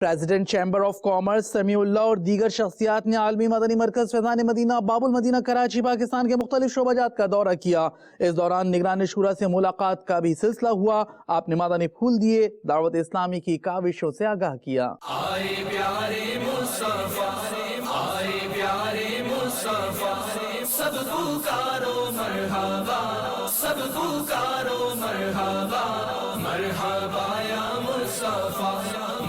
President chamber of commerce سمیع اللہ اور دیگر شخصیات نے عالمی مدنی مرکز فیضان مدینہ باب المدینہ کراچی پاکستان کے مختلف شعبہ جات کا دورہ کیا۔ اس دوران نگران شورا سے ملاقات کا بھی سلسلہ ہوا۔ آپ نے مدنی پھول دیے، دعوت اسلامی کی کاوشوں سے آگاہ کیا۔ آئے پیارے مصطفیٰ، آئے پیارے مصطفیٰ، سب پکارو مرحبا، سب پکارو مرحبا، مرحبا یا مصطفیٰ،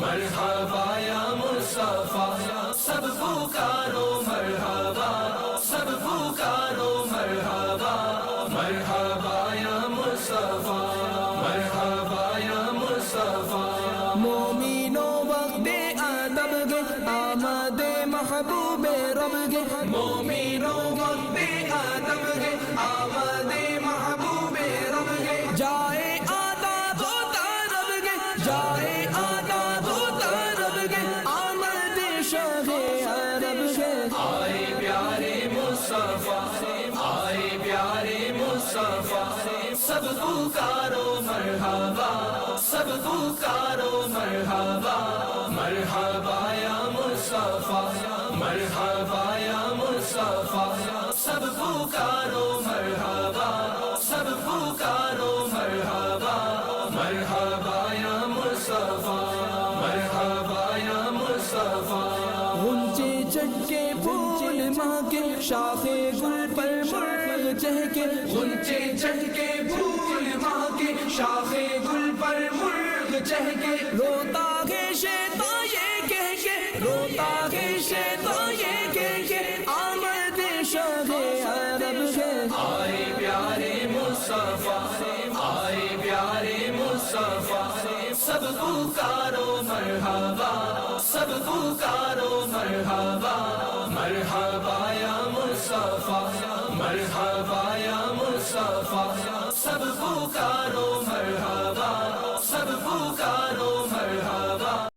مرحبا یا مصطفیٰ، سب پکارو مرحبا، سب پکارو مرحبا، مرحبا یا مصطفیٰ، مرحبا یا مصطفیٰ۔ مومنوں وقت ادب گے آمد محبوب رب گے، مومنوں وقت ادب گے آمد محبوب رب گے، جائے آداب و طرب گے، جائے آداب و طرب گے، آمد شاہ عرب گے۔ آئے پیارے مصطفیٰ، آئے پیارے مصطفیٰ، سب پکارو مرحبا، سب پکارو مرحبا، مرحبا یا مصطفیٰ، مرحبا یا مصطفیٰ، سب پکارو مرحبا، سب پکارو مرحبا، مرحبا یا مصطفیٰ، مرحبا یا مصطفیٰ۔ غنچے چڑھ کے پھول ماں کے شاخ گل پر مرغ چہکے، غنچے چڑھ کے پھول ماں کے شاخ گل پر مرغ چہکے، روتا ہے شیطان یہ کہہ کے، روتا ہے شیطان یہ کہہ کے، آمد شاہ عرب ہے۔ آئے پیارے مصطفیٰ، آئے پیارے مصطفیٰ، سب پکارو مرحبا، سب پکارو مرحبا، مرحبا یا مصطفیٰ، مرحبا یا مصطفیٰ، سب پکارو مرحبا۔